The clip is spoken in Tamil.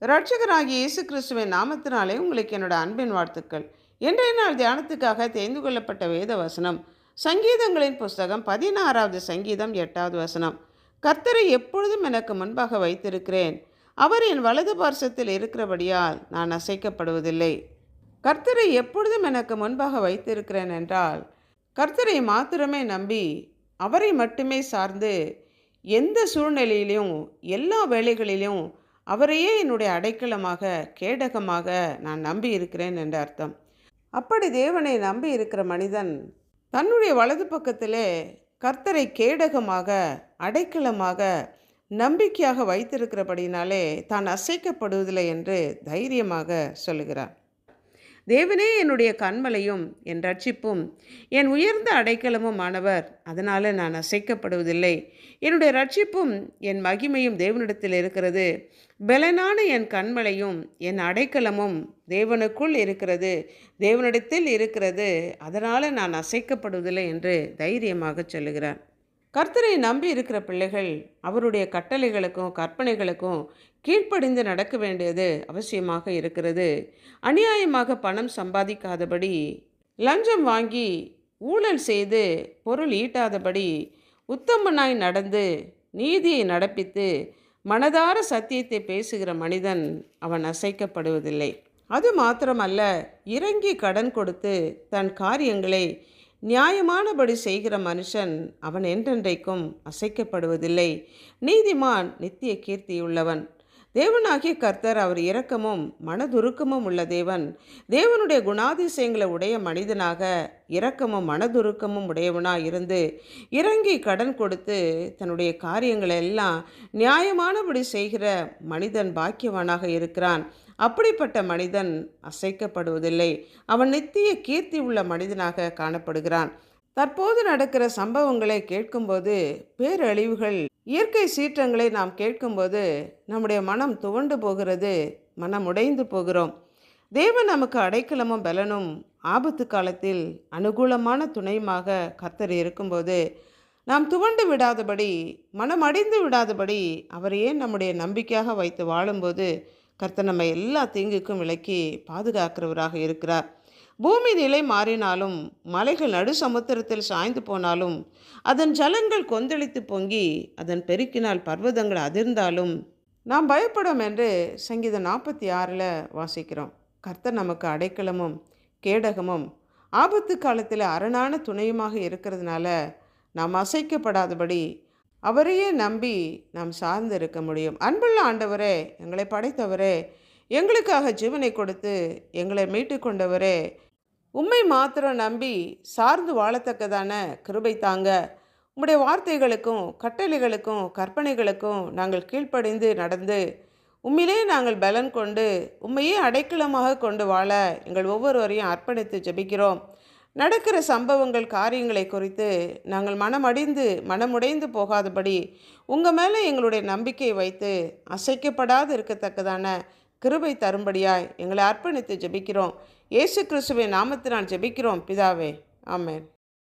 இரட்சகராகிய இயேசு கிறிஸ்துவின் நாமத்தினாலே உங்களுக்கு என்னோட அன்பின் வாழ்த்துக்கள். இன்றைய நாள் தியானத்துக்காக தெரிந்து கொள்ளப்பட்ட வேத வசனம் சங்கீதங்களின் புஸ்தகம் 16வது சங்கீதம் 8வது வசனம். கர்த்தரை எப்பொழுதும் எனக்கு முன்பாக வைத்திருக்கிறேன், அவர் என் வலது பார்சத்தில் இருக்கிறபடியால் நான் அசைக்கப்படுவதில்லை. கர்த்தரை எப்பொழுதும் எனக்கு முன்பாக வைத்திருக்கிறேன் என்றால், கர்த்தரை மாத்திரமே நம்பி அவரை மட்டுமே சார்ந்து எந்த சூழ்நிலையிலும் எல்லா வேளைகளிலும் அவரையே என்னுடைய அடைக்கலமாக கேடகமாக நான் நம்பி இருக்கிறேன் என்ற அர்த்தம். அப்படி தேவனை நம்பி இருக்கிற மனிதன் தன்னுடைய வலது பக்கத்திலே கர்த்தரை கேடகமாக அடைக்கலமாக நம்பிக்கையாக வைத்திருக்கிறபடினாலே தான் அசைக்கப்படுவதில்லை என்று தைரியமாக சொல்லுகிறார். தேவனே என்னுடைய கண்மலையும் என் ரட்சிப்பும் என் உயர்ந்த அடைக்கலமும் ஆனவர், அதனால் நான் அசைக்கப்படுவதில்லை. என்னுடைய ரட்சிப்பும் என் மகிமையும் தேவனிடத்தில் இருக்கிறது. பலனான என் கண்மலையும் என் அடைக்கலமும் தேவனுக்குள் இருக்கிறது, தேவனிடத்தில் இருக்கிறது, அதனால் நான் அசைக்கப்படுவதில்லை என்று தைரியமாக சொல்லுகிறார். கர்த்தரை நம்பி இருக்கிற பிள்ளைகள் அவருடைய கட்டளைகளுக்கும் கற்பனைகளுக்கும் கீழ்ப்படிந்து நடக்க வேண்டியது அவசியமாக இருக்கிறது. அநியாயமாக பணம் சம்பாதிக்காதபடி, லஞ்சம் வாங்கி ஊழல் செய்து பொருள் ஈட்டாதபடி, உத்தமனாய் நடந்து நீதியை நடப்பித்து மனதார சத்தியத்தை பேசுகிற மனிதன் அவன் அசைக்கப்படுவதில்லை. அது மாத்திரமல்ல, இறங்கி கடன் கொடுத்து தன் காரியங்களை நியாயமானபடி செய்கிற மனுஷன் அவன் என்றென்றைக்கும் அசைக்கப்படுவதில்லை. நீதிமான் நித்திய கீர்த்தியுள்ளவன். தேவனாகிய கர்த்தர் அவர் இரக்கமும் மனதுருக்கமும் உள்ள தேவன். தேவனுடைய குணாதிசயங்களை உடைய மனிதனாக இரக்கமும் மனதுருக்கமும் உடையவனாக இருந்து இறங்கி கடன் கொடுத்து தன்னுடைய காரியங்களை எல்லாம் நியாயமானபடி செய்கிற மனிதன் பாக்கியவானாக இருக்கிறான். அப்படிப்பட்ட மனிதன் அசைக்கப்படுவதில்லை. அவன் நித்திய கீர்த்தி உள்ள மனிதனாக காணப்படுகிறான். தற்போது நடக்கிற சம்பவங்களை கேட்கும்போது, பேரழிவுகள், இயற்கை சீற்றங்களை நாம் கேட்கும்போது நம்முடைய மனம் துவண்டு போகிறது, மனம் உடைந்து போகிறோம். தேவன் நமக்கு அடைக்கலமும் பலனும் ஆபத்து காலத்தில் அனுகூலமான துணையுமாக கர்த்தர் இருக்கும்போது நாம் துவண்டு விடாதபடி, மனம் அடைந்து விடாதபடி அவரையே நம்முடைய நம்பிக்கையாக வைத்து வாழும்போது கர்த்தர் நம்மை எல்லா தீங்குக்கும் விலக்கி பாதுகாக்கிறவராக இருக்கிறார். பூமி நிலை மாறினாலும், மலைகள் நடு சமுத்திரத்தில் சாய்ந்து போனாலும், அதன் ஜலங்கள் கொந்தளித்து பொங்கி அதன் பெருக்கினால் பர்வதங்கள் அதிர்ந்தாலும் நாம் பயப்படும் என்று சங்கீதம் 46 வாசிக்கிறோம். கர்த்தர் நமக்கு அடைக்கலமும் கேடகமும் ஆபத்து காலத்தில் அரணான துணையுமாக இருக்கிறதுனால நாம் அசைக்கப்படாதபடி அவரையே நம்பி நாம் சார்ந்து இருக்க முடியும். அன்புள்ள ஆண்டவரே, எங்களை படைத்தவரே, எங்களுக்காக ஜீவனை கொடுத்து எங்களை மீட்டு கொண்டவரே, உம்மை மாத்திரம் நம்பி சார்ந்து வாழத்தக்கதான கிருபை தாங்க. உம்முடைய வார்த்தைகளுக்கும் கட்டளைகளுக்கும் கற்பனைகளுக்கும் நாங்கள் கீழ்ப்படிந்து நடந்து உம்மிலே நாங்கள் பலன் கொண்டு உம்மையே அடைக்கலமாக கொண்டு வாழ எங்கள் ஒவ்வொருவரையும் அர்ப்பணித்து ஜெபிக்கிறோம். நடக்கிற சம்பவங்கள் காரியங்களை குறித்து நாங்கள் மனமுடைந்து போகாதபடி உங்கள் மேலே எங்களுடைய நம்பிக்கை வைத்து அசைக்கப்படாது இருக்கத்தக்கதான கிருபை தரும்படியாய் எங்களை அர்ப்பணித்து ஜெபிக்கிறோம். இயேசு கிறிஸ்துவின் நாமத்தினால் ஜெபிக்கிறோம் பிதாவே, ஆமென்.